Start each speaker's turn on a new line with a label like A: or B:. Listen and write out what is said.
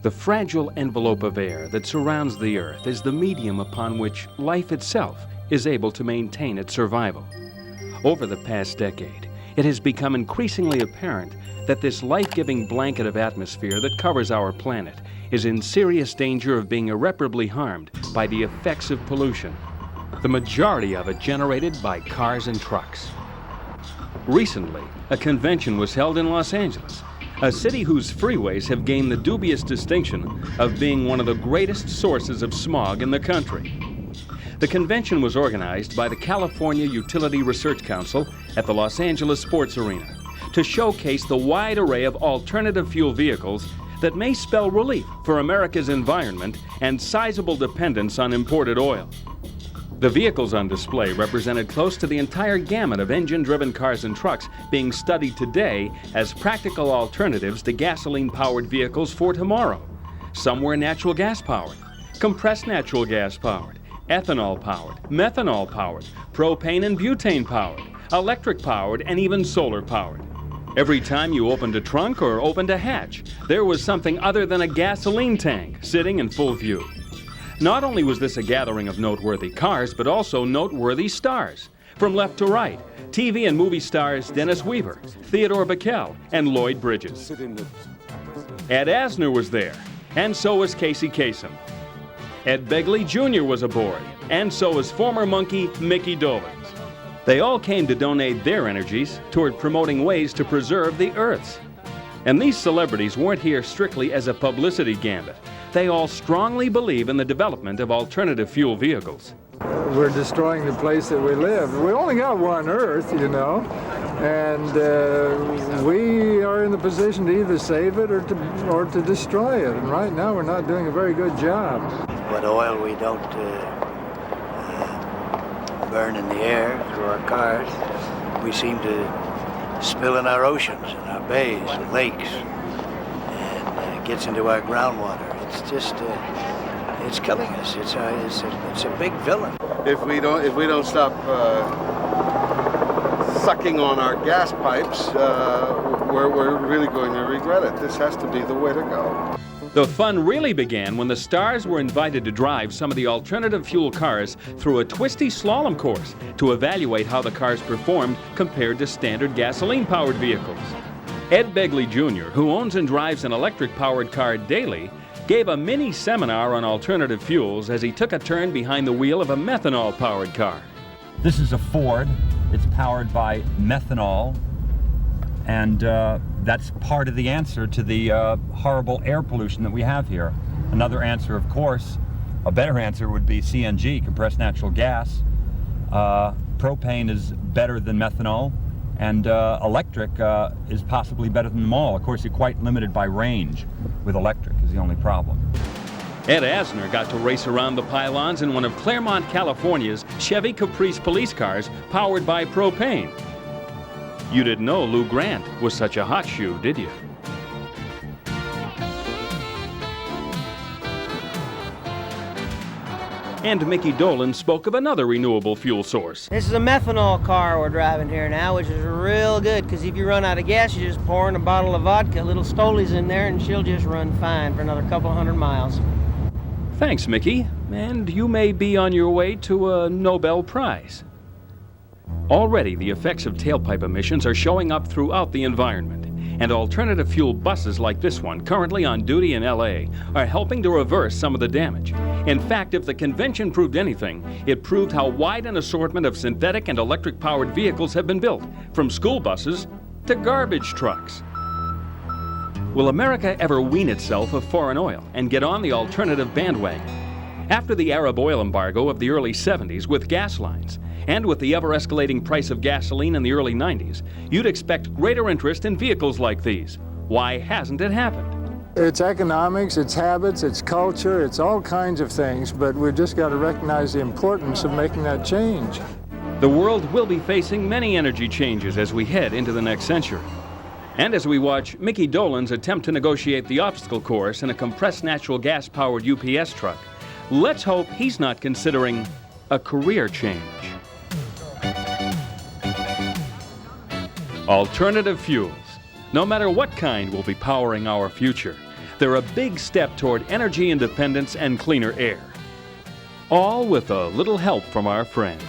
A: The fragile envelope of air that surrounds the Earth is the medium upon which life itself is able to maintain its survival. Over the past decade, it has become increasingly apparent that this life-giving blanket of atmosphere that covers our planet is in serious danger of being irreparably harmed by the effects of pollution, the majority of it generated by cars and trucks. Recently, a convention was held in Los Angeles, a city whose freeways have gained the dubious distinction of being one of the greatest sources of smog in the country. The convention was organized by the California Utility Research Council at the Los Angeles Sports Arena to showcase the wide array of alternative fuel vehicles that may spell relief for America's environment and sizable dependence on imported oil. The vehicles on display represented close to the entire gamut of engine-driven cars and trucks being studied today as practical alternatives to gasoline-powered vehicles for tomorrow. Some were natural gas-powered, compressed natural gas-powered, ethanol-powered, methanol-powered, propane and butane-powered, electric-powered, and even solar-powered. Every time you opened a trunk or opened a hatch, there was something other than a gasoline tank sitting in full view. Not only was this a gathering of noteworthy cars, but also noteworthy stars. From left to right, TV and movie stars Dennis Weaver, Theodore Bickel, and Lloyd Bridges. Ed Asner was there, and so was Casey Kasem. Ed Begley Jr. was aboard, and so was former monkey Mickey Dolenz. They all came to donate their energies toward promoting ways to preserve the Earth's. And these celebrities weren't here strictly as a publicity gambit. They all strongly believe in the development of alternative fuel vehicles.
B: We're destroying the place that we live. We only got one Earth, you know, and we are in the position to either save it or to destroy it. And right now we're not doing a very good job.
C: What oil we don't burn in the air through our cars, we seem to spill in our oceans, in our bays, and lakes, and it gets into our groundwater. It's just, it's killing us. It's a big villain.
D: If we don't stop sucking on our gas pipes, we're really going to regret it. This has to be the way to go.
A: The fun really began when the stars were invited to drive some of the alternative fuel cars through a twisty slalom course to evaluate how the cars performed compared to standard gasoline-powered vehicles. Ed Begley Jr., who owns and drives an electric-powered car daily, gave a mini seminar on alternative fuels as he took a turn behind the wheel of a methanol-powered car.
E: This is a Ford. It's powered by methanol, and that's part of the answer to the horrible air pollution that we have here. Another answer, of course, a better answer would be CNG, compressed natural gas. Propane is better than methanol, and electric is possibly better than them all. Of course, you're quite limited by range with electric is the only problem.
A: Ed Asner got to race around the pylons in one of Claremont, California's Chevy Caprice police cars powered by propane. You didn't know Lou Grant was such a hot shoe, did you? And Mickey Dolenz spoke of another renewable fuel source.
F: This is a methanol car we're driving here now, which is real good, because if you run out of gas, you just pour in a bottle of vodka, little Stoli's in there, and she'll just run fine for another couple hundred miles.
A: Thanks, Mickey. And you may be on your way to a Nobel Prize. Already, the effects of tailpipe emissions are showing up throughout the environment, and alternative fuel buses like this one, currently on duty in LA, are helping to reverse some of the damage. In fact, if the convention proved anything, it proved how wide an assortment of synthetic and electric-powered vehicles have been built, from school buses to garbage trucks. Will America ever wean itself of foreign oil and get on the alternative bandwagon? After the Arab oil embargo of the early 70s with gas lines, and with the ever-escalating price of gasoline in the early 90s, you'd expect greater interest in vehicles like these. Why hasn't it happened?
B: It's economics, it's habits, it's culture, it's all kinds of things, but we've just got to recognize the importance of making that change.
A: The world will be facing many energy changes as we head into the next century. And as we watch Mickey Dolenz attempt to negotiate the obstacle course in a compressed natural gas-powered UPS truck, let's hope he's not considering a career change. Alternative fuels, no matter what kind, will be powering our future. They're a big step toward energy independence and cleaner air. All with a little help from our friends.